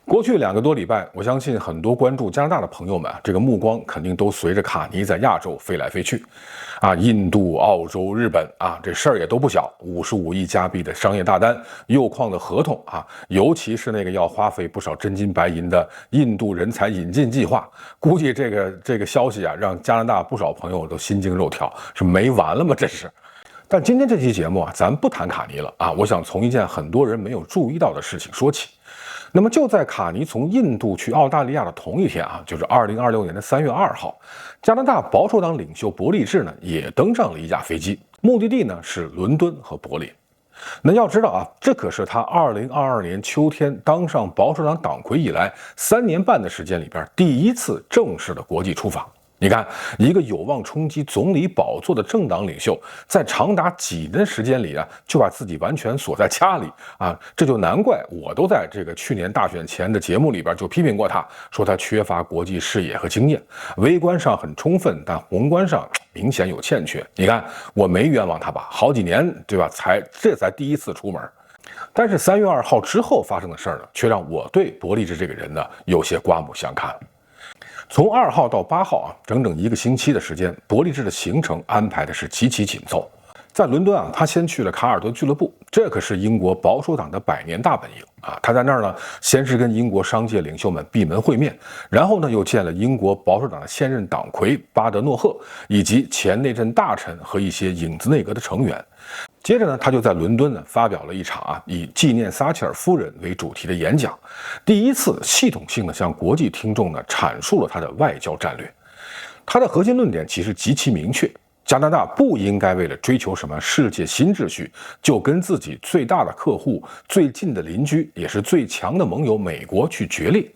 过去2个多礼拜，我相信很多关注加拿大的朋友们，这个目光肯定都随着卡尼在亚洲飞来飞去，印度、澳洲、日本这事儿也都不小，55亿加币的商业大单，铀矿的合同尤其是那个要花费不少真金白银的印度人才引进计划，估计这个消息让加拿大不少朋友都心惊肉跳，是没完了吗？这是。但今天这期节目咱不谈卡尼了我想从一件很多人没有注意到的事情说起。那么就在卡尼从印度去澳大利亚的同一天就是2026年的3月2号，加拿大保守党领袖伯利治呢也登上了一架飞机，目的地呢是伦敦和柏林。那要知道这可是他2022年秋天当上保守党党魁以来3年半的时间里边第一次正式的国际出访。你看，一个有望冲击总理宝座的政党领袖，在长达几年的时间里就把自己完全锁在家里这就难怪我都在这个去年大选前的节目里边就批评过他，说他缺乏国际视野和经验，微观上很充分，但宏观上明显有欠缺。你看，我没冤枉他吧？好几年，对吧？这才第一次出门。但是3月2号之后发生的事儿呢，却让我对伯利治这个人呢有些刮目相看。从2号到8号整整1个星期的时间，伯利治的行程安排的是极其紧凑。在伦敦他先去了卡尔德俱乐部，这可是英国保守党的100年大本营他在那儿呢，先是跟英国商界领袖们闭门会面，然后呢又见了英国保守党的现任党魁巴德诺赫，以及前内政大臣和一些影子内阁的成员。接着呢，他就在伦敦呢发表了一场以纪念撒切尔夫人为主题的演讲，第一次系统性的向国际听众呢阐述了他的外交战略。他的核心论点其实极其明确，加拿大不应该为了追求什么世界新秩序，就跟自己最大的客户、最近的邻居，也是最强的盟友美国去决裂。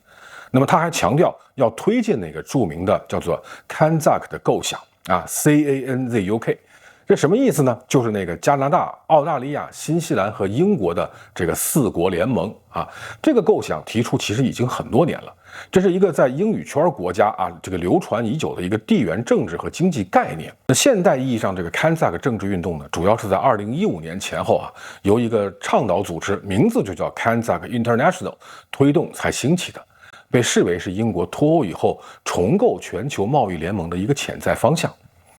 那么他还强调要推进那个著名的叫做 CANZUK 的构想CANZUK。这什么意思呢？就是那个加拿大、澳大利亚、新西兰和英国的这个4国联盟这个构想提出其实已经很多年了，这是一个在英语圈国家这个流传已久的一个地缘政治和经济概念。那现代意义上这个 CANZUK 政治运动呢，主要是在2015年前后由一个倡导组织，名字就叫 CANZUK International 推动才兴起的，被视为是英国脱欧以后重构全球贸易联盟的一个潜在方向。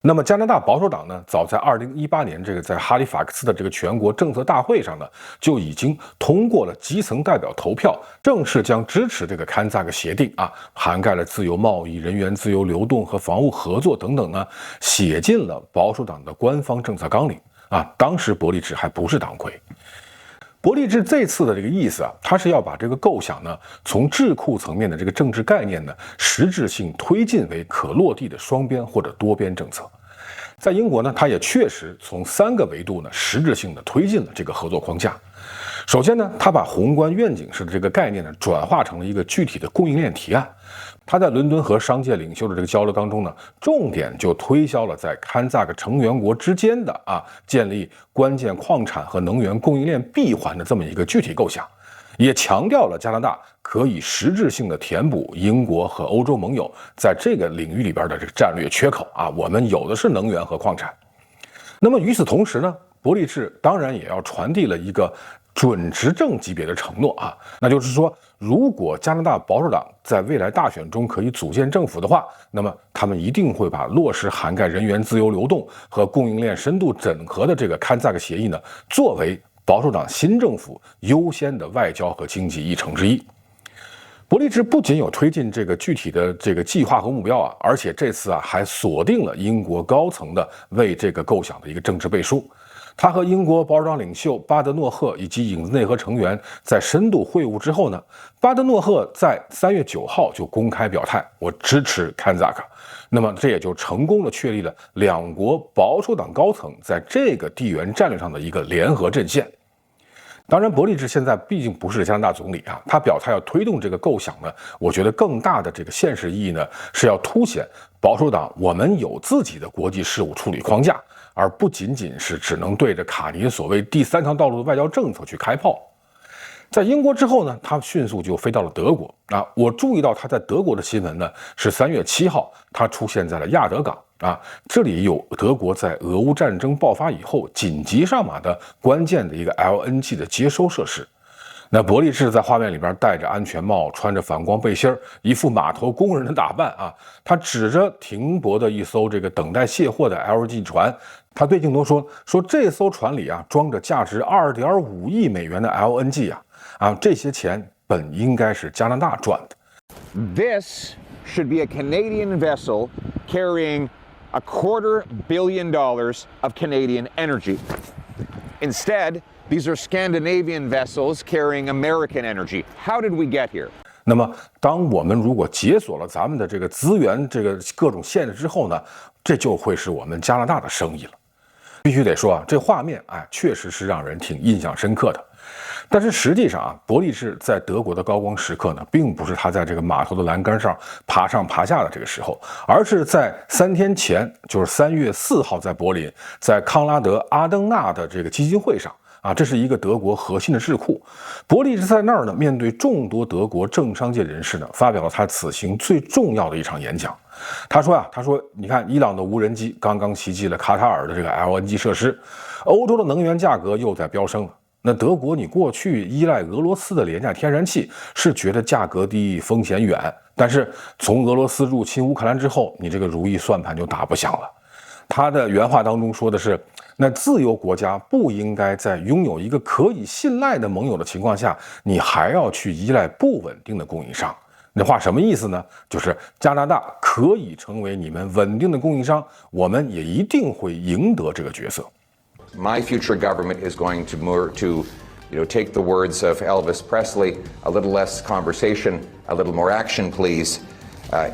那么加拿大保守党呢，早在2018年这个在哈利法克斯的这个全国政策大会上呢，就已经通过了基层代表投票，正式将支持这个 CANZUK 协定涵盖了自由贸易、人员自由流动和防务合作等等呢，写进了保守党的官方政策纲领当时伯利治还不是党魁。伯利治这次的这个意思他是要把这个构想呢，从智库层面的这个政治概念呢，实质性推进为可落地的双边或者多边政策。在英国呢，他也确实从3个维度呢，实质性的推进了这个合作框架。首先呢，他把宏观愿景式的这个概念呢，转化成了一个具体的供应链提案。他在伦敦和商界领袖的这个交流当中呢，重点就推销了在 CANZUK 成员国之间的建立关键矿产和能源供应链闭环的这么一个具体构想，也强调了加拿大可以实质性的填补英国和欧洲盟友在这个领域里边的这个战略缺口我们有的是能源和矿产。那么与此同时呢，伯利治当然也要传递了一个准执政级别的承诺那就是说，如果加拿大保守党在未来大选中可以组建政府的话，那么他们一定会把落实涵盖人员自由流动和供应链深度整合的这个 CANZUK 协议呢，作为保守党新政府优先的外交和经济议程之一。伯利治不仅有推进这个具体的这个计划和目标而且这次还锁定了英国高层的为这个构想的一个政治背书。他和英国保守党领袖巴德诺赫以及影子内阁成员在深度会晤之后呢，巴德诺赫在3月9号就公开表态，我支持 CANZUK。那么这也就成功的确立了2国保守党高层在这个地缘战略上的一个联合阵线。当然，伯利治现在毕竟不是加拿大总理他表态要推动这个构想呢，我觉得更大的这个现实意义呢，是要凸显保守党我们有自己的国际事务处理框架，而不仅仅是只能对着卡尼所谓第3条道路的外交政策去开炮。在英国之后呢，他迅速就飞到了德国我注意到他在德国的新闻呢，是3月7号他出现在了亚德港这里有德国在俄乌战争爆发以后紧急上马的关键的一个 LNG 的接收设施。那伯利治在画面里边戴着安全帽，穿着反光背心，一副码头工人的打扮啊。他指着停泊的一艘这个等待卸货的 LNG 船，他对镜头说：“这艘船里啊装着价值2.5亿美元的 LNG 啊，这些钱本应该是加拿大赚的。” This should be a Canadian vessel carrying $250 million of Canadian energy. Instead, these are Scandinavian vessels carrying American energy. How did we get here? 那么，当我们如果解锁了咱们的这个资源、这个各种限制之后呢，这就会是我们加拿大的生意了。必须得说啊，这画面确实是让人挺印象深刻的。但是实际上啊，伯利治在德国的高光时刻呢，并不是他在这个码头的栏杆上爬上爬下的这个时候，而是在3天前，就是3月4号，在柏林，在康拉德阿登纳的这个基金会上。这是一个德国核心的智库。伯利治在那儿呢，面对众多德国政商界人士呢，发表了他此行最重要的一场演讲。他说你看，伊朗的无人机刚刚袭击了卡塔尔的这个 LNG 设施，欧洲的能源价格又在飙升了。那德国，你过去依赖俄罗斯的廉价天然气，是觉得价格低、风险远，但是从俄罗斯入侵乌克兰之后，你这个如意算盘就打不响了。他的原话当中说的是，那自由国家不应该在拥有一个可以信赖的盟友的情况下，你还要去依赖不稳定的供应商。那话什么意思呢？就是加拿大可以成为你们稳定的供应商，我们也一定会赢得这个角色。My future government is going to take the words of Elvis Presley, a little less conversation, a little more action, please,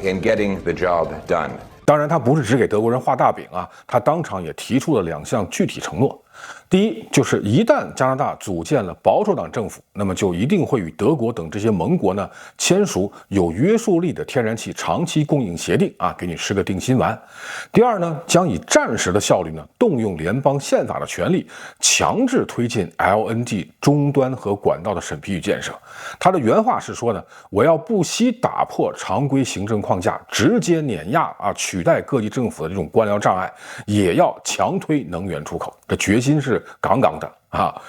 in getting the job done. 当然，他不是只给德国人画大饼啊，他当场也提出了2项具体承诺。第一，就是一旦加拿大组建了保守党政府，那么就一定会与德国等这些盟国呢签署有约束力的天然气长期供应协定给你吃个定心丸。第二呢，将以战时的效率呢，动用联邦宪法的权利，强制推进 LNG 终端和管道的审批与建设。他的原话是说呢，我要不惜打破常规行政框架，直接碾压取代各地政府的这种官僚障碍，也要强推能源出口。这决心是杠杠的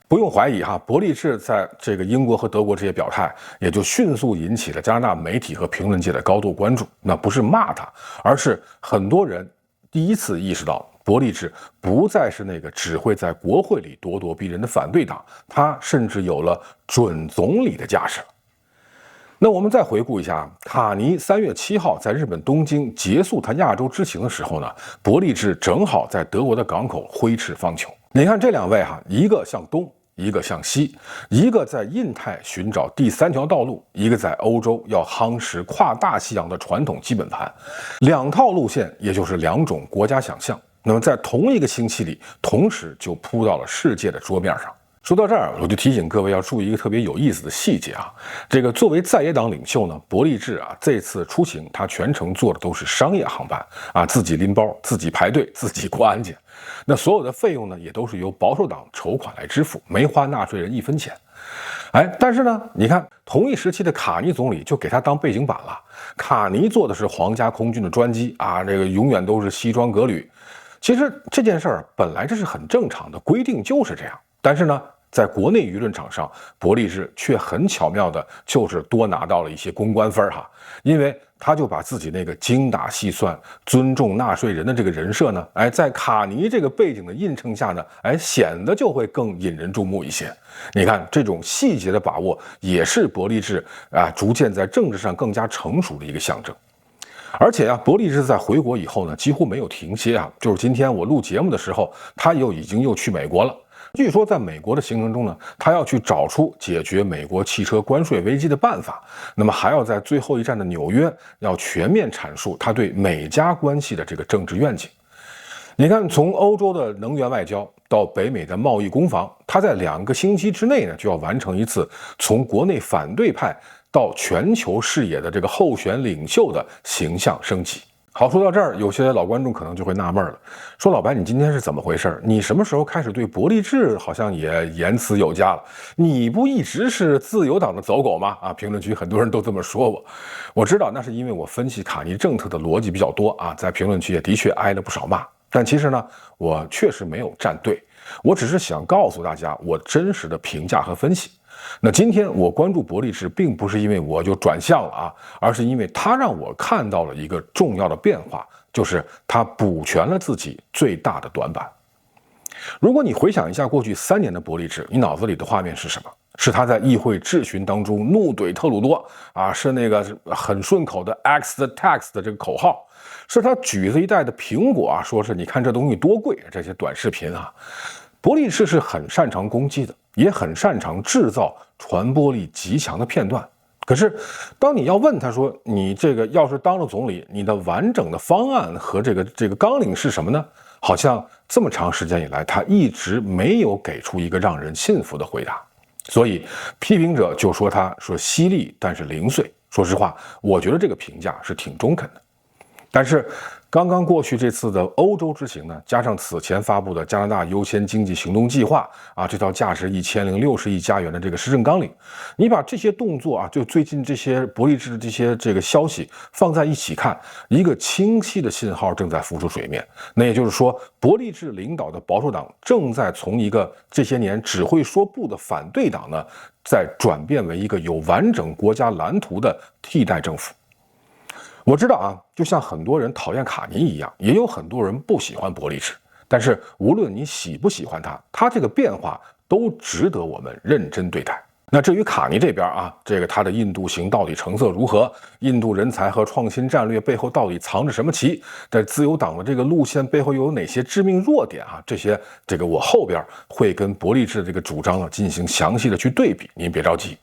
不用怀疑伯利治在这个英国和德国这些表态，也就迅速引起了加拿大媒体和评论界的高度关注。那不是骂他，而是很多人第一次意识到，伯利治不再是那个只会在国会里咄咄逼人的反对党，他甚至有了准总理的架势了。那我们再回顾一下，卡尼3月7号在日本东京结束他亚洲之行的时候呢，伯利治正好在德国的港口挥斥方遒。你看这2位一个向东，一个向西，一个在印太寻找第3条道路，一个在欧洲要夯实跨大西洋的传统基本盘，2套路线，也就是2种国家想象，那么在同一个星期里，同时就扑到了世界的桌面上。说到这儿，我就提醒各位要注意一个特别有意思的细节这个作为在野党领袖呢，伯利治这次出行他全程坐的都是商业航班自己拎包，自己排队，自己过安检。那所有的费用呢，也都是由保守党筹款来支付，没花纳税人1分钱。但是呢，你看同一时期的卡尼总理就给他当背景板了。卡尼坐的是皇家空军的专机这个永远都是西装革履。其实这件事儿本来这是很正常的，规定就是这样。但是呢，在国内舆论场上，伯利治却很巧妙的，就是多拿到了一些公关分因为他就把自己那个精打细算、尊重纳税人的这个人设呢，在卡尼这个背景的映衬下呢，显得就会更引人注目一些。你看这种细节的把握，也是伯利治逐渐在政治上更加成熟的一个象征。而且伯利治在回国以后呢，几乎没有停歇就是今天我录节目的时候，他已经又去美国了。据说在美国的行程中呢，他要去找出解决美国汽车关税危机的办法，那么还要在最后一站的纽约要全面阐述他对美加关系的这个政治愿景。你看，从欧洲的能源外交到北美的贸易攻防，他在2个星期之内呢，就要完成一次从国内反对派到全球视野的这个候选领袖的形象升级。好，说到这儿，有些老观众可能就会纳闷了，说老白，你今天是怎么回事？你什么时候开始对伯利治好像也言辞有加了？你不一直是自由党的走狗吗？评论区很多人都这么说我。我知道那是因为我分析卡尼政策的逻辑比较多在评论区也的确挨了不少骂。但其实呢，我确实没有站队，我只是想告诉大家我真实的评价和分析。那今天我关注伯利治，并不是因为我就转向了啊，而是因为他让我看到了一个重要的变化，就是他补全了自己最大的短板。如果你回想一下过去3年的伯利治，你脑子里的画面是什么？是他在议会质询当中怒怼特鲁多啊，是那个很顺口的 X the tax 的这个口号，是他举着一袋的苹果啊，说是你看这东西多贵，这些短视频啊。伯利治是很擅长攻击的，也很擅长制造传播力极强的片段。可是，当你要问他说，你这个要是当了总理，你的完整的方案和这个纲领是什么呢？好像这么长时间以来，他一直没有给出一个让人信服的回答。所以，批评者就说他说犀利，但是零碎。说实话，我觉得这个评价是挺中肯的。但是，刚刚过去这次的欧洲之行呢，加上此前发布的加拿大优先经济行动计划啊，这套价值1060亿加元的这个施政纲领，你把这些动作啊，就最近这些伯利治的这个消息放在一起看，一个清晰的信号正在浮出水面。那也就是说，伯利治领导的保守党正在从一个这些年只会说不的反对党呢，在转变为一个有完整国家蓝图的替代政府。我知道啊，就像很多人讨厌卡尼一样，也有很多人不喜欢伯利治。但是无论你喜不喜欢他这个变化都值得我们认真对待。那至于卡尼这边啊，他的印度行到底成色如何？印度人才和创新战略背后到底藏着什么棋？在自由党的这个路线背后又有哪些致命弱点啊？这个我后边会跟伯利治的这个主张进行详细的去对比，您别着急。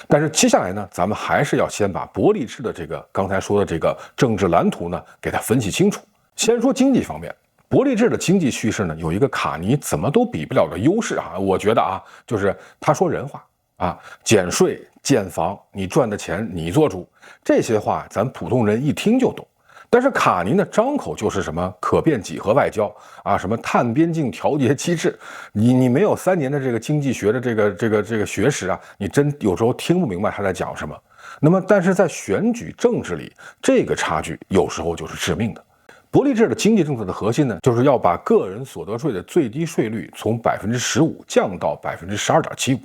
但是接下来呢，咱们还是要先把伯利治的刚才说的这个政治蓝图呢，给它分析清楚。先说经济方面，伯利治的经济叙事呢，有一个卡尼怎么都比不了的优势啊，我觉得啊，就是他说人话啊，减税、建房，你赚的钱你做主，这些话咱普通人一听就懂。但是卡尼呢，张口就是什么可变几何外交啊，什么碳边境调节机制，你没有3年的这个经济学的这个学识啊，你真有时候听不明白他在讲什么。那么，但是在选举政治里，这个差距有时候就是致命的。伯利治的经济政策的核心呢，就是要把个人所得税的最低税率从15%降到12.75%。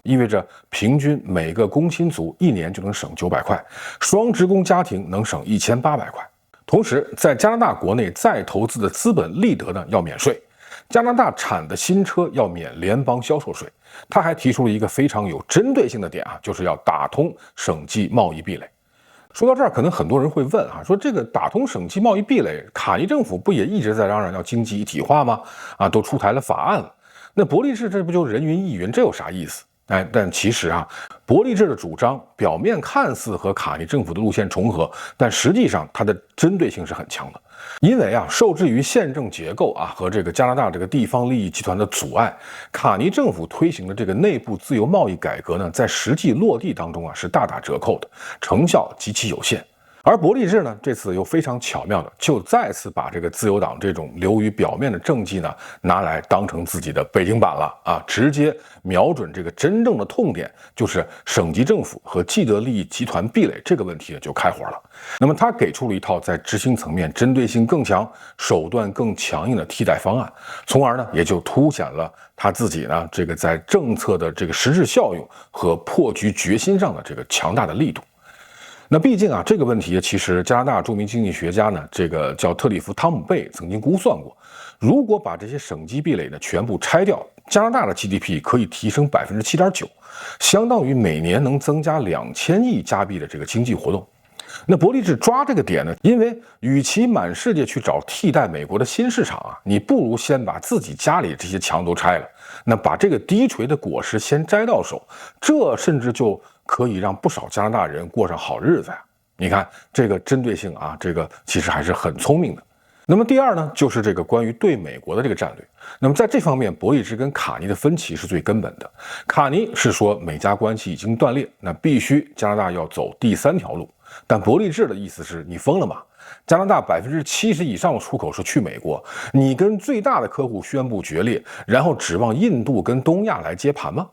意味着平均每个工薪族1年就能省900块，双职工家庭能省1800块。同时，在加拿大国内再投资的资本利得呢要免税，加拿大产的新车要免联邦销售税。他还提出了一个非常有针对性的点啊，就是要打通省际贸易壁垒。说到这儿，可能很多人会问啊，说这个打通省际贸易壁垒，卡尼政府不也一直在嚷嚷要经济一体化吗？啊，都出台了法案了。那伯利治这不就人云亦云，这有啥意思？哎，但其实啊，伯利治的主张表面看似和卡尼政府的路线重合，但实际上它的针对性是很强的。因为啊，受制于宪政结构啊和这个加拿大这个地方利益集团的阻碍，卡尼政府推行的这个内部自由贸易改革呢，在实际落地当中啊是大打折扣的，成效极其有限。而伯利治呢，这次又非常巧妙的就再次把这个自由党这种流于表面的政绩呢，拿来当成自己的背景板了啊，直接瞄准这个真正的痛点，就是省级政府和既得利益集团壁垒这个问题呢就开火了。那么他给出了一套在执行层面针对性更强、手段更强硬的替代方案，从而呢也就凸显了他自己呢这个在政策的这个实质效用和破局决心上的这个强大的力度。那毕竟啊，这个问题其实加拿大著名经济学家呢，这个叫特里弗·汤姆贝曾经估算过，如果把这些省级壁垒呢全部拆掉，加拿大的 GDP 可以提升7.9%，相当于每年能增加2000亿加币的这个经济活动。那伯利治抓这个点呢，因为与其满世界去找替代美国的新市场啊，你不如先把自己家里这些墙都拆了，那把这个低垂的果实先摘到手，这甚至就可以让不少加拿大人过上好日子呀！你看这个针对性啊，这个其实还是很聪明的。那么第二呢，就是这个关于对美国的这个战略。那么在这方面，伯利治跟卡尼的分歧是最根本的。卡尼是说美加关系已经断裂，那必须加拿大要走第3条路。但伯利治的意思是你疯了吗？加拿大70%以上的出口是去美国，你跟最大的客户宣布决裂，然后指望印度跟东亚来接盘吗？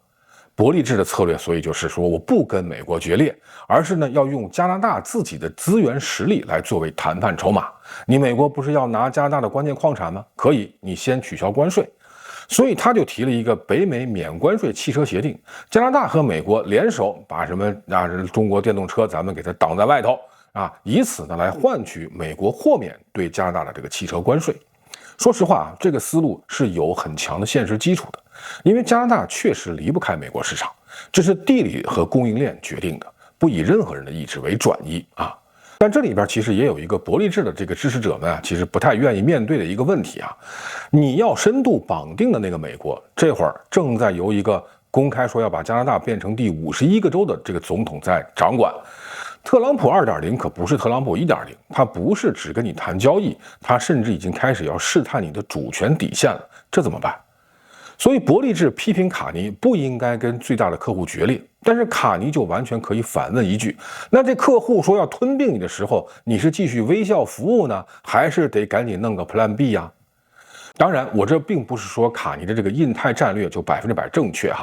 伯利治的策略，所以就是说我不跟美国决裂，而是呢要用加拿大自己的资源实力来作为谈判筹码。你美国不是要拿加拿大的关键矿产吗？可以，你先取消关税。所以他就提了一个北美免关税汽车协定，加拿大和美国联手把什么中国电动车咱们给它挡在外头以此呢来换取美国豁免对加拿大的这个汽车关税。说实话这个思路是有很强的现实基础的，因为加拿大确实离不开美国市场，这是地理和供应链决定的，不以任何人的意志为转移但这里边其实也有一个伯利制的这个支持者们其实不太愿意面对的一个问题你要深度绑定的那个美国，这会儿正在由一个公开说要把加拿大变成第51个州的这个总统在掌管。特朗普 2.0 可不是特朗普 1.0， 他不是只跟你谈交易，他甚至已经开始要试探你的主权底线了，这怎么办？所以伯利治批评卡尼不应该跟最大的客户决裂，但是卡尼就完全可以反问一句，那这客户说要吞并你的时候，你是继续微笑服务呢，还是得赶紧弄个 Plan B 呀？当然我这并不是说卡尼的这个印太战略就100%正确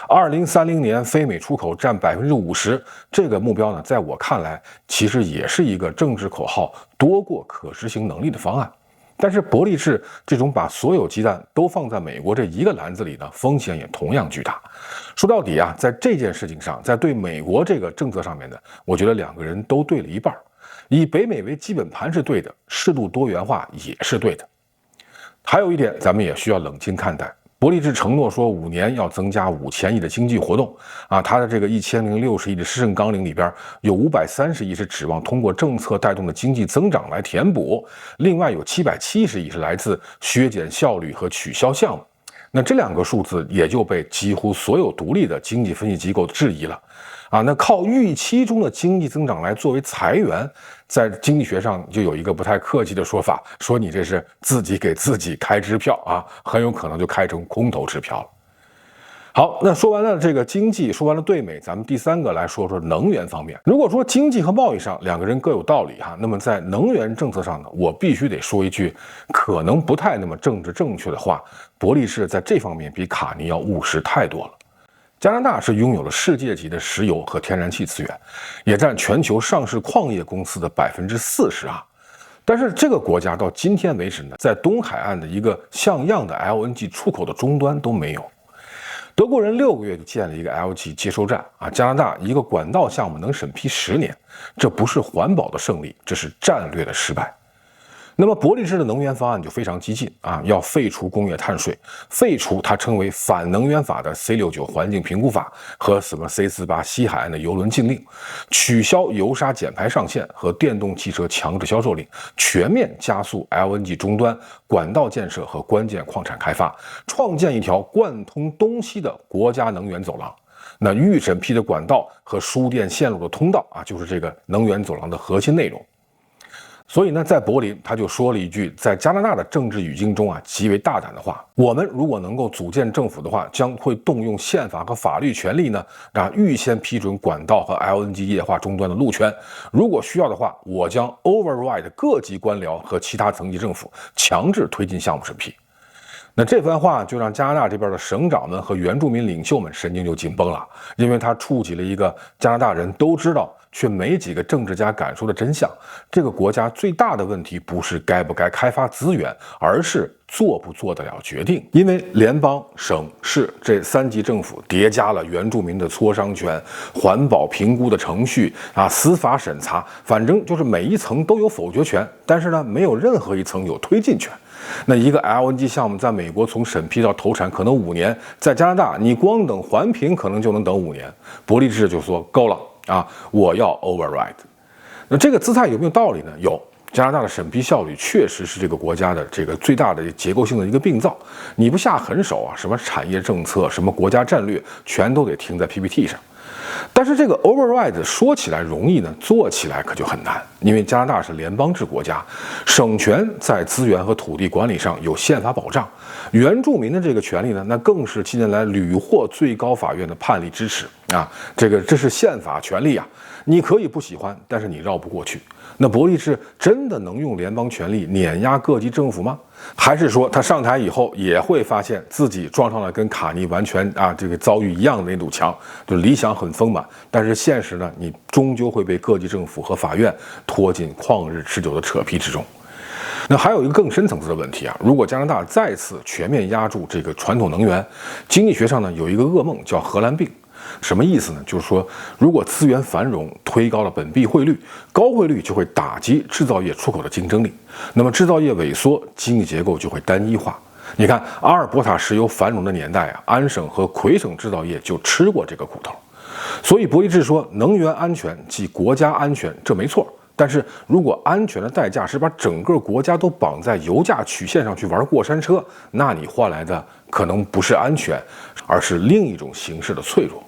2030年非美出口占50%，这个目标呢在我看来其实也是一个政治口号多过可执行能力的方案。但是伯利治这种把所有鸡蛋都放在美国这一个篮子里呢，风险也同样巨大。说到底在这件事情上，在对美国这个政策上面呢，我觉得两个人都对了一半。以北美为基本盘是对的，适度多元化也是对的。还有一点咱们也需要冷静看待，伯利治承诺说5年要增加5000亿的经济活动他的这个1060亿的施政纲领里边有530亿是指望通过政策带动的经济增长来填补，另外有770亿是来自削减效率和取消项目。那这两个数字也就被几乎所有独立的经济分析机构质疑了那靠预期中的经济增长来作为裁员，在经济学上就有一个不太客气的说法，说你这是自己给自己开支票很有可能就开成空头支票了。好，那说完了这个经济，说完了对美，咱们第三个来说说能源方面。如果说经济和贸易上两个人各有道理那么在能源政策上呢，我必须得说一句可能不太那么政治正确的话，伯利治在这方面比卡尼要务实太多了。加拿大是拥有了世界级的石油和天然气资源，也占全球上市矿业公司的40%但是这个国家到今天为止呢，在东海岸的一个像样的 LNG 出口的终端都没有。德国人6个月就建了一个 LNG 接收站加拿大一个管道项目能审批10年，这不是环保的胜利，这是战略的失败。那么伯利治的能源方案就非常激进要废除工业碳税，废除它称为反能源法的 C69 环境评估法和什么 C48 西海岸的油轮禁令，取消油砂减排上限和电动汽车强制销售令，全面加速 LNG 终端管道建设和关键矿产开发，创建一条贯通东西的国家能源走廊。那预审批的管道和输电线路的通道就是这个能源走廊的核心内容。所以呢，在柏林他就说了一句在加拿大的政治语境中极为大胆的话，我们如果能够组建政府的话，将会动用宪法和法律权利呢，预先批准管道和 LNG 液化终端的路权，如果需要的话，我将 override 各级官僚和其他层级政府，强制推进项目审批。那这番话就让加拿大这边的省长们和原住民领袖们神经就紧绷了，因为他触及了一个加拿大人都知道却没几个政治家敢说的真相。这个国家最大的问题不是该不该开发资源，而是做不做得了决定。因为联邦、省市这3级政府叠加了原住民的磋商权、环保评估的程序司法审查，反正就是每一层都有否决权，但是呢，没有任何一层有推进权。那一个 LNG 项目在美国从审批到投产可能5年，在加拿大你光等环评可能就能等5年。伯利治就说够了我要 override。那这个姿态有没有道理呢？有。加拿大的审批效率确实是这个国家的这个最大的结构性的一个病灶，你不下狠手什么产业政策、什么国家战略，全都得停在 PPT 上。但是这个 override 说起来容易呢，做起来可就很难，因为加拿大是联邦制国家，省权在资源和土地管理上有宪法保障，原住民的这个权利呢，那更是近年来屡获最高法院的判例支持这是宪法权利你可以不喜欢，但是你绕不过去。那伯利治真的能用联邦权力碾压各级政府吗？还是说他上台以后也会发现自己撞上了跟卡尼完全这个遭遇一样的那堵墙，就理想很丰满，但是现实呢，你终究会被各级政府和法院拖进旷日持久的扯皮之中。那还有一个更深层次的问题啊，如果加拿大再次全面压住这个传统能源，经济学上呢有一个噩梦叫荷兰病。什么意思呢？就是说，如果资源繁荣推高了本币汇率，高汇率就会打击制造业出口的竞争力，那么制造业萎缩，经济结构就会单一化。你看阿尔伯塔石油繁荣的年代啊，安省和魁省制造业就吃过这个苦头。所以伯利治说，能源安全即国家安全，这没错。但是如果安全的代价是把整个国家都绑在油价曲线上去玩过山车，那你换来的可能不是安全，而是另一种形式的脆弱。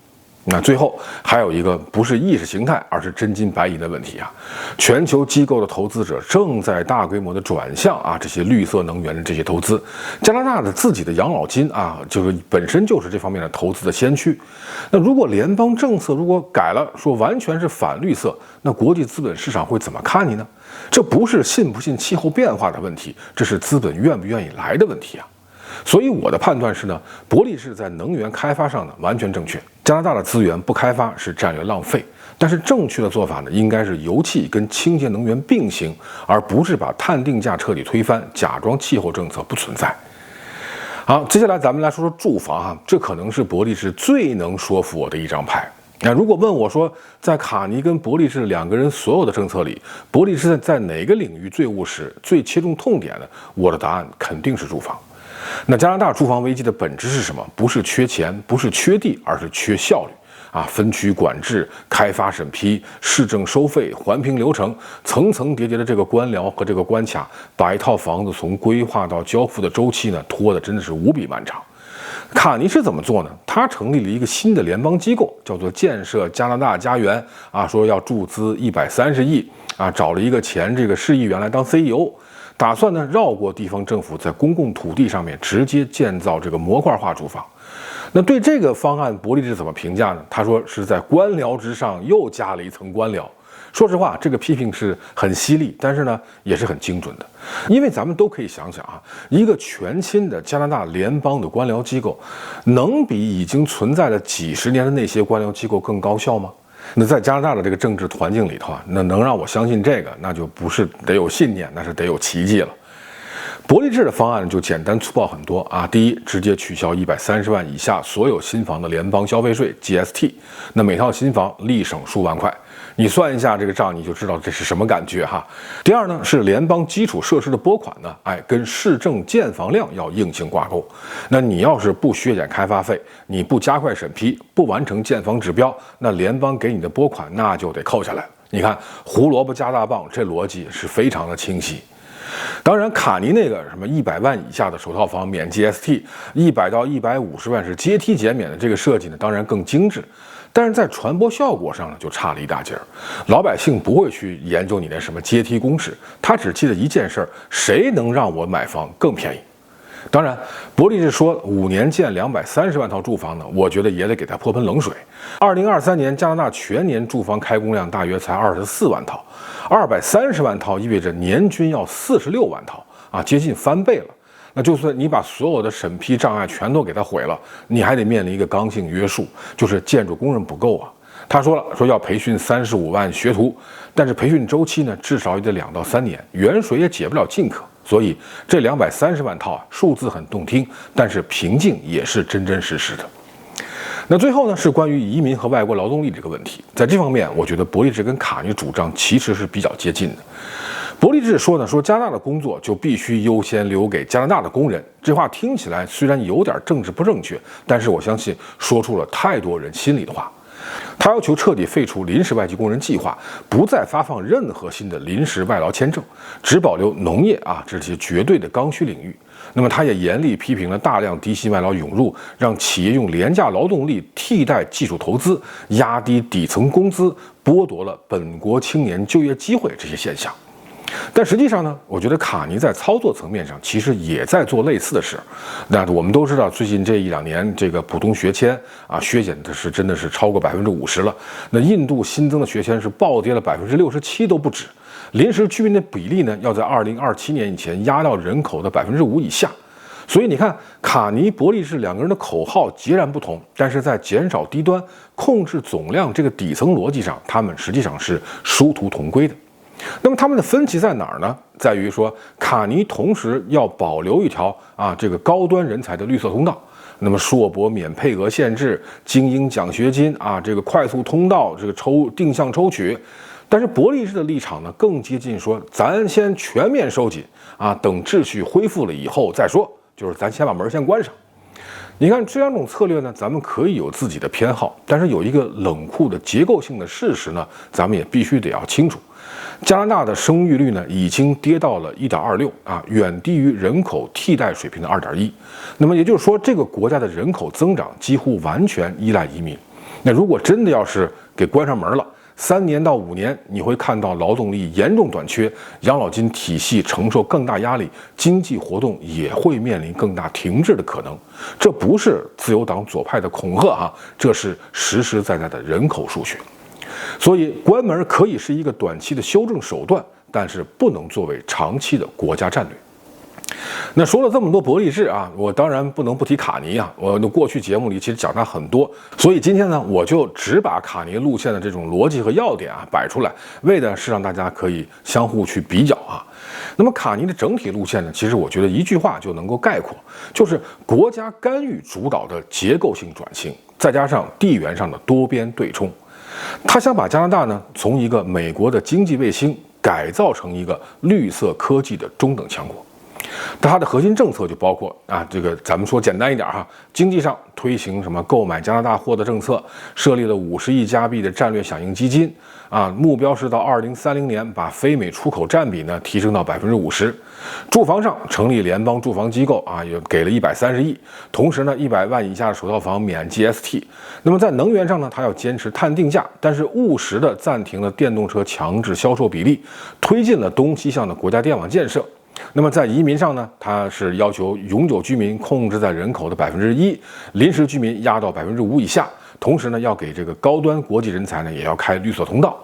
那最后还有一个不是意识形态，而是真金白银的问题啊！全球机构的投资者正在大规模的转向这些绿色能源的这些投资。加拿大的自己的养老金就是本身就是这方面的投资的先驱。那如果联邦政策如果改了，说完全是反绿色，那国际资本市场会怎么看你呢？这不是信不信气候变化的问题，这是资本愿不愿意来的问题啊！所以我的判断是呢，伯利治在能源开发上呢完全正确。加拿大的资源不开发是战略浪费，但是正确的做法呢，应该是油气跟清洁能源并行，而不是把碳定价彻底推翻，假装气候政策不存在。好，接下来咱们来说说住房这可能是伯利治最能说服我的一张牌。那如果问我说，在卡尼跟伯利治两个人所有的政策里，伯利治在哪个领域最务实、最切中痛点呢？我的答案肯定是住房。那加拿大住房危机的本质是什么？不是缺钱，不是缺地，而是缺效率分区管制、开发审批、市政收费、环评流程，层层叠叠的这个官僚和这个关卡，把一套房子从规划到交付的周期呢，拖得真的是无比漫长。卡尼是怎么做呢？他成立了一个新的联邦机构，叫做建设加拿大家园说要注资130亿找了一个前这个市议员来当 CEO。打算呢绕过地方政府，在公共土地上面直接建造这个模块化住房。那对这个方案，伯利治怎么评价呢？他说是在官僚之上又加了一层官僚。说实话，这个批评是很犀利，但是呢也是很精准的。因为咱们都可以想想一个全新的加拿大联邦的官僚机构，能比已经存在了几十年的那些官僚机构更高效吗？那在加拿大的这个政治环境里头那能让我相信这个，那就不是得有信念，那是得有奇迹了。伯利治的方案就简单粗暴很多第一，直接取消130万以下所有新房的联邦消费税 GST， 那每套新房立省数万块。你算一下这个账，你就知道这是什么感觉第二呢，是联邦基础设施的拨款呢，跟市政建房量要硬性挂钩。那你要是不削减开发费，你不加快审批，不完成建房指标，那联邦给你的拨款那就得扣下来。你看胡萝卜加大棒，这逻辑是非常的清晰。当然，卡尼那个什么100万以下的首套房免 GST，100到150万是阶梯减免的这个设计呢，当然更精致。但是在传播效果上呢，就差了一大截儿。老百姓不会去研究你那什么阶梯公式，他只记得一件事儿：谁能让我买房更便宜？当然，伯利治说5年建230万套住房呢，我觉得也得给他泼盆冷水。2023年加拿大全年住房开工量大约才24万套，230万套意味着年均要46万套接近翻倍了。那就算你把所有的审批障碍全都给它毁了，你还得面临一个刚性约束，就是建筑工人不够他说了，说要培训35万学徒，但是培训周期呢，至少也得2到3年，远水也解不了近渴。所以这230万套数字很动听，但是瓶颈也是真真实实的。那最后呢，是关于移民和外国劳动力这个问题，在这方面，我觉得伯利治跟卡尼主张其实是比较接近的。伯利治说加拿大的工作就必须优先留给加拿大的工人。这话听起来虽然有点政治不正确，但是我相信说出了太多人心里的话。他要求彻底废除临时外籍工人计划，不再发放任何新的临时外劳签证，只保留农业这些绝对的刚需领域。那么他也严厉批评了大量低薪外劳涌入，让企业用廉价劳动力替代技术投资，压低底层工资，剥夺了本国青年就业机会这些现象。但实际上呢，我觉得卡尼在操作层面上其实也在做类似的事。那我们都知道，最近这1-2年这个普通学签削减的是真的是超过50%了。那印度新增的学签是暴跌了67%都不止。临时居民的比例呢，要在2027年以前压到人口的5%以下。所以你看，卡尼、伯利治两个人的口号截然不同，但是在减少低端、控制总量这个底层逻辑上，他们实际上是殊途同归的。那么他们的分歧在哪儿呢？在于说，卡尼同时要保留一条这个高端人才的绿色通道。那么硕博免配额限制、精英奖学金这个快速通道、这个定向抽取。但是伯利治的立场呢，更接近说，咱先全面收紧等秩序恢复了以后再说，就是咱先把门先关上。你看这两种策略呢，咱们可以有自己的偏好，但是有一个冷酷的结构性的事实呢，咱们也必须得要清楚。加拿大的生育率呢，已经跌到了1.26远低于人口替代水平的2.1。那么也就是说，这个国家的人口增长几乎完全依赖移民。那如果真的要是给关上门了，3年到5年，你会看到劳动力严重短缺，养老金体系承受更大压力，经济活动也会面临更大停滞的可能。这不是自由党左派的恐吓这是实实在在的人口数学。所以关门可以是一个短期的修正手段，但是不能作为长期的国家战略。那说了这么多伯利治我当然不能不提卡尼我的过去节目里其实讲他很多，所以今天呢，我就只把卡尼路线的这种逻辑和要点摆出来，为的是让大家可以相互去比较那么卡尼的整体路线呢，其实我觉得一句话就能够概括，就是国家干预主导的结构性转型，再加上地缘上的多边对冲。他想把加拿大呢，从一个美国的经济卫星改造成一个绿色科技的中等强国。它的核心政策就包括这个咱们说简单一点经济上推行什么购买加拿大货的政策，设立了50亿加币的战略响应基金目标是到2030年把非美出口占比呢提升到50%。住房上成立联邦住房机构也给了130亿，同时呢100万以下的首套房免 GST。那么在能源上呢，它要坚持碳定价，但是务实的暂停了电动车强制销售比例，推进了东西向的国家电网建设。那么在移民上呢，它是要求永久居民控制在人口的1%，临时居民压到5%以下，同时呢要给这个高端国际人才呢也要开绿色通道。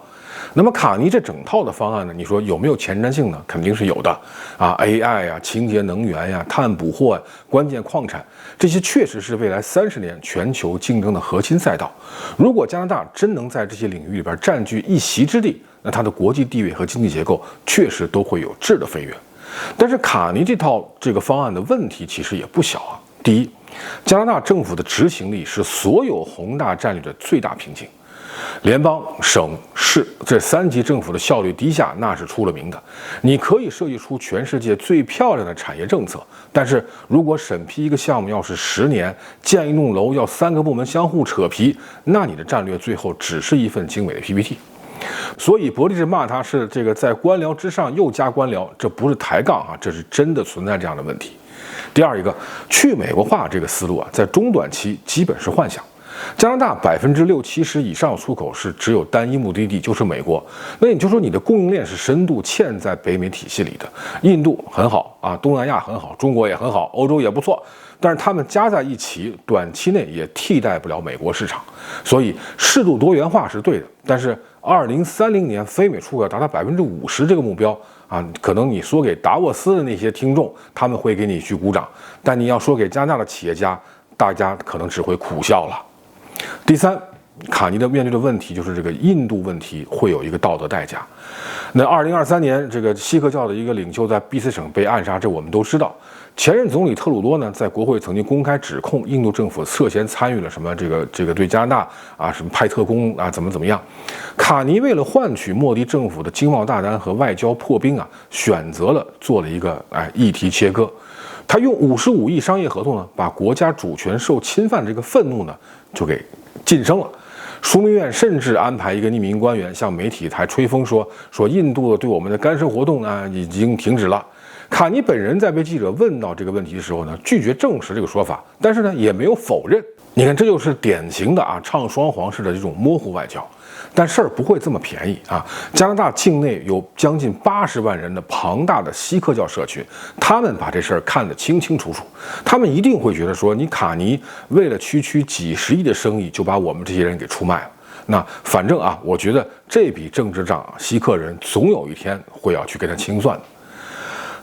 那么卡尼这整套的方案呢，你说有没有前瞻性呢？肯定是有的AI 清洁能源碳捕获关键矿产，这些确实是未来30年全球竞争的核心赛道。如果加拿大真能在这些领域里边占据一席之地，那它的国际地位和经济结构确实都会有质的飞跃。但是卡尼这个方案的问题其实也不小第一，加拿大政府的执行力是所有宏大战略的最大瓶颈。联邦、省、市这3级政府的效率低下，那是出了名的。你可以设计出全世界最漂亮的产业政策，但是如果审批一个项目要是10年，建一栋楼要3个部门相互扯皮，那你的战略最后只是一份精美的 PPT。所以伯利治骂他是这个在官僚之上又加官僚，这不是抬杠这是真的存在这样的问题。第二一个，去美国化这个思路在中短期基本是幻想。加拿大60%-70%以上出口是只有单一目的地，就是美国。那你就说你的供应链是深度嵌在北美体系里的，印度很好东南亚很好，中国也很好，欧洲也不错，但是他们加在一起，短期内也替代不了美国市场。所以适度多元化是对的，但是2030年非美出口要达到50%这个目标可能你说给达沃斯的那些听众，他们会给你去鼓掌，但你要说给加拿大的企业家，大家可能只会苦笑了。第三，卡尼的面对的问题就是这个印度问题会有一个道德代价。那2023年，这个锡克教的一个领袖在 BC 省被暗杀，这我们都知道。前任总理特鲁多呢，在国会曾经公开指控印度政府涉嫌参与了什么这个对加拿大什么派特工怎么样。卡尼为了换取莫迪政府的经贸大单和外交破冰选择了做了一个议题切割。他用55亿商业合同呢，把国家主权受侵犯这个愤怒呢就给晋升了。枢密院甚至安排一个匿名官员向媒体台吹风说印度对我们的干涉活动已经停止了。卡尼本人在被记者问到这个问题的时候呢，拒绝证实这个说法，但是呢也没有否认。你看，这就是典型的唱双簧式的这种模糊外交。但事儿不会这么便宜加拿大境内有将近80万人的庞大的锡克教社群，他们把这事儿看得清清楚楚，他们一定会觉得说，你卡尼为了区几十亿的生意就把我们这些人给出卖了。那反正我觉得这笔政治账锡克人总有一天会要去跟他清算的。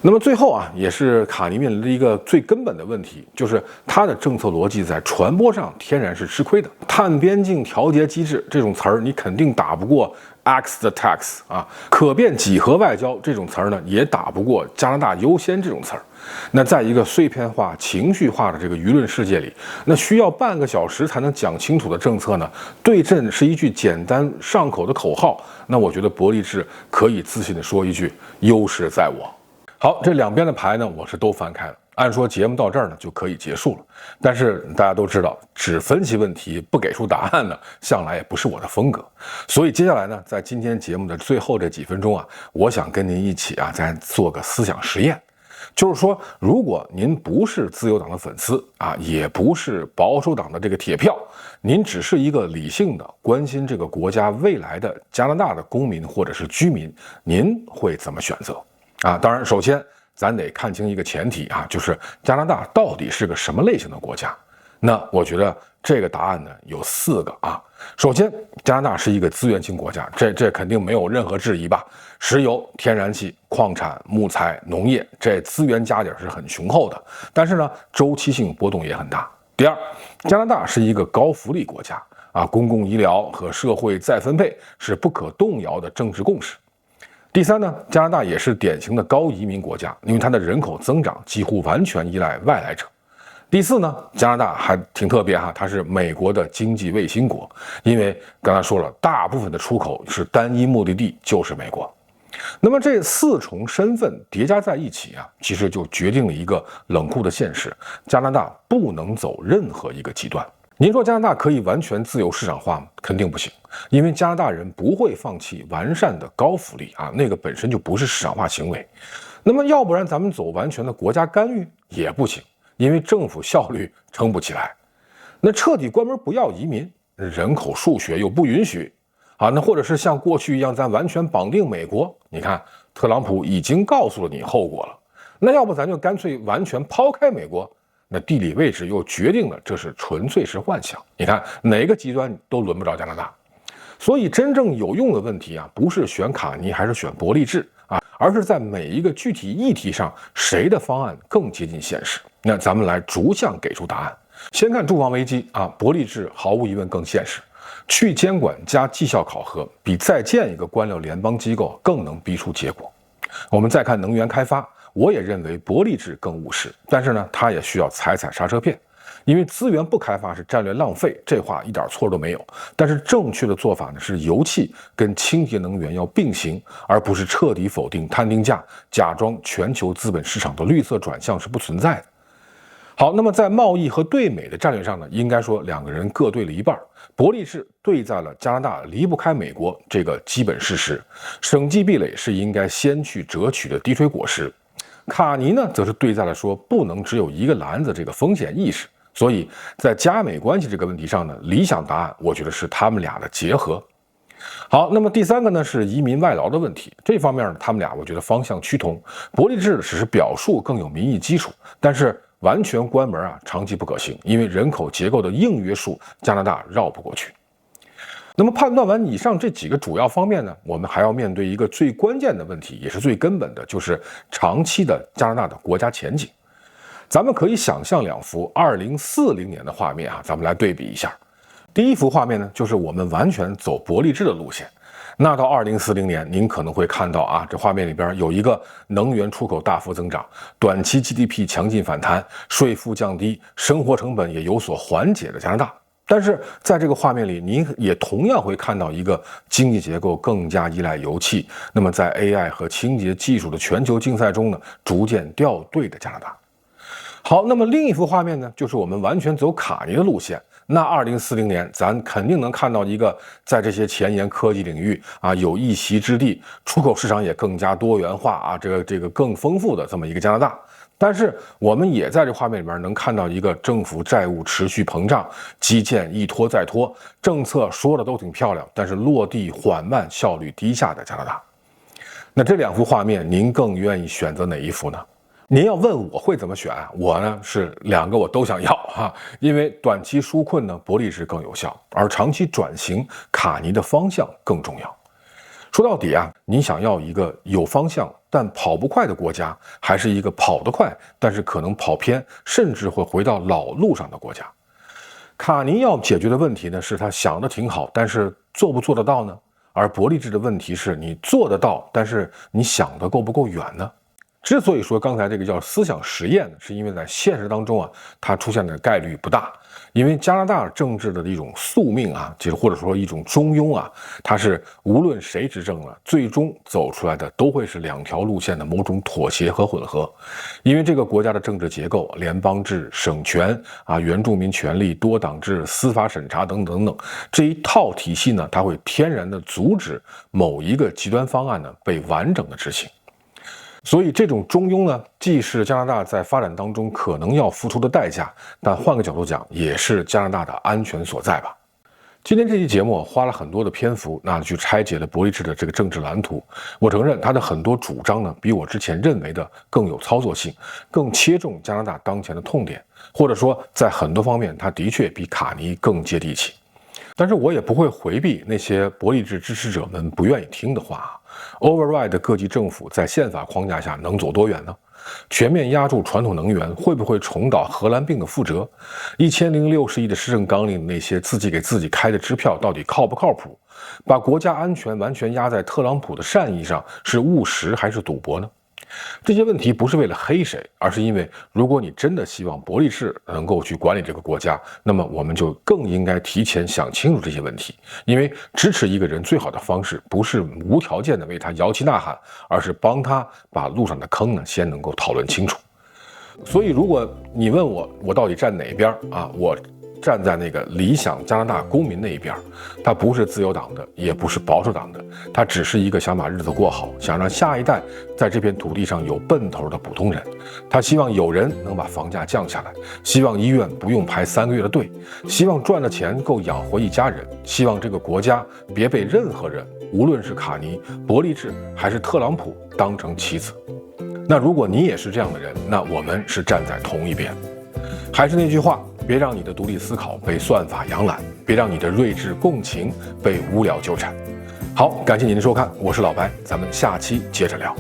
那么最后也是卡尼面临的一个最根本的问题，就是他的政策逻辑在传播上天然是吃亏的。碳边境调节机制这种词儿，你肯定打不过 X the tax 啊，可变几何外交这种词儿呢，也打不过加拿大优先这种词儿。那在一个碎片化、情绪化的这个舆论世界里，那需要半个小时才能讲清楚的政策呢，对阵是一句简单上口的口号。那我觉得伯利治可以自信地说一句：优势在我。好，这两边的牌呢，我是都翻开了。按说节目到这儿呢就可以结束了，但是大家都知道，只分析问题不给出答案呢，向来也不是我的风格。所以接下来呢，在今天节目的最后这几分钟啊，我想跟您一起啊，再做个思想实验。就是说，如果您不是自由党的粉丝啊，也不是保守党的这个铁票，您只是一个理性的关心这个国家未来的加拿大的公民或者是居民，您会怎么选择啊？当然，首先咱得看清一个前提啊，就是加拿大到底是个什么类型的国家。那我觉得这个答案呢有4个啊。首先，加拿大是一个资源型国家，这肯定没有任何质疑吧？石油、天然气、矿产、木材、农业，这资源家底是很雄厚的，但是呢，周期性波动也很大。第二，加拿大是一个高福利国家啊，公共医疗和社会再分配是不可动摇的政治共识。第三呢，加拿大也是典型的高移民国家，因为它的人口增长几乎完全依赖外来者。第四呢，加拿大还挺特别哈，它是美国的经济卫星国，因为刚才说了，大部分的出口是单一目的地就是美国。那么这4重身份叠加在一起啊，其实就决定了一个冷酷的现实：加拿大不能走任何一个极端。您说加拿大可以完全自由市场化吗？肯定不行，因为加拿大人不会放弃完善的高福利啊，那个本身就不是市场化行为。那么要不然咱们走完全的国家干预也不行，因为政府效率撑不起来。那彻底关门不要移民，人口数学又不允许啊。那或者是像过去一样，咱完全绑定美国，你看特朗普已经告诉了你后果了。那要不咱就干脆完全抛开美国。那地理位置又决定了这是纯粹是幻想，你看哪个极端都轮不着加拿大。所以真正有用的问题啊，不是选卡尼还是选伯利治啊，而是在每一个具体议题上，谁的方案更接近现实。那咱们来逐项给出答案。先看住房危机啊，伯利治毫无疑问更现实，去监管加绩效考核，比再建一个官僚联邦机构更能逼出结果。我们再看能源开发。我也认为伯利治更务实，但是呢，它也需要踩刹车片，因为资源不开发是战略浪费，这话一点错都没有。但是正确的做法呢是油气跟清洁能源要并行，而不是彻底否定摊定价，假装全球资本市场的绿色转向是不存在的。好，那么在贸易和对美的战略上呢，应该说两个人各对了一半。伯利治对在了加拿大离不开美国这个基本事实，省际壁垒是应该先去折取的低垂果实。卡尼呢，则是对在了说不能只有一个篮子这个风险意识，所以在加美关系这个问题上呢，理想答案我觉得是他们俩的结合。好，那么第3个呢是移民外劳的问题，这方面呢他们俩我觉得方向趋同，伯利治只是表述更有民意基础，但是完全关门啊长期不可行，因为人口结构的硬约束加拿大绕不过去。那么判断完以上这几个主要方面呢，我们还要面对一个最关键的问题，也是最根本的，就是长期的加拿大的国家前景。咱们可以想象2幅2040年的画面啊，咱们来对比一下。第一幅画面呢，就是我们完全走伯利治的路线。那到2040年，您可能会看到啊，这画面里边有一个能源出口大幅增长，短期 GDP 强劲反弹，税负降低，生活成本也有所缓解的加拿大。但是在这个画面里，您也同样会看到一个经济结构更加依赖油气，那么在 AI 和清洁技术的全球竞赛中呢，逐渐掉队的加拿大。好，那么另一幅画面呢，就是我们完全走卡尼的路线。那2040年，咱肯定能看到一个在这些前沿科技领域啊有一席之地，出口市场也更加多元化啊，这个更丰富的这么一个加拿大。但是我们也在这画面里边能看到一个政府债务持续膨胀，基建一拖再拖，政策说的都挺漂亮，但是落地缓慢，效率低下的加拿大。那这2幅画面，您更愿意选择哪一幅呢？您要问我会怎么选，我呢是2个我都想要哈，因为短期纾困呢，伯利治更有效，而长期转型，卡尼的方向更重要。说到底啊，你想要一个有方向但跑不快的国家，还是一个跑得快但是可能跑偏，甚至会回到老路上的国家？卡尼要解决的问题呢，是他想的挺好，但是做不做得到呢？而伯利治的问题是你做得到，但是你想得够不够远呢？之所以说刚才这个叫思想实验，是因为在现实当中啊，它出现的概率不大。因为加拿大政治的一种宿命啊，就是或者说一种中庸啊，它是无论谁执政了，最终走出来的都会是两条路线的某种妥协和混合。因为这个国家的政治结构，联邦制、省权啊、原住民权利、多党制、司法审查等等等这一套体系呢，它会天然的阻止某一个极端方案呢被完整的执行。所以这种中庸呢，既是加拿大在发展当中可能要付出的代价，但换个角度讲，也是加拿大的安全所在吧。今天这期节目花了很多的篇幅，去拆解了伯利治的这个政治蓝图。我承认他的很多主张呢，比我之前认为的更有操作性，更切中加拿大当前的痛点，或者说在很多方面，他的确比卡尼更接地气。但是我也不会回避那些伯利治支持者们不愿意听的话。Override 各级政府在宪法框架下能走多远呢？全面压住传统能源会不会重蹈荷兰病的覆辙？1060亿的施政纲领那些自己给自己开的支票到底靠不靠谱？把国家安全完全压在特朗普的善意上是务实还是赌博呢？这些问题不是为了黑谁，而是因为如果你真的希望伯利治能够去管理这个国家，那么我们就更应该提前想清楚这些问题。因为支持一个人最好的方式不是无条件的为他摇旗呐喊，而是帮他把路上的坑呢先能够讨论清楚。所以如果你问我到底站哪边啊，我站在那个理想加拿大公民那一边，他不是自由党的，也不是保守党的，他只是一个想把日子过好，想让下一代在这片土地上有奔头的普通人。他希望有人能把房价降下来，希望医院不用排3个月的队，希望赚的钱够养活一家人，希望这个国家别被任何人，无论是卡尼、伯利治还是特朗普当成棋子。那如果你也是这样的人，那我们是站在同一边。还是那句话，别让你的独立思考被算法养懒，别让你的睿智共情被无聊纠缠。好，感谢您的收看，我是老白，咱们下期接着聊。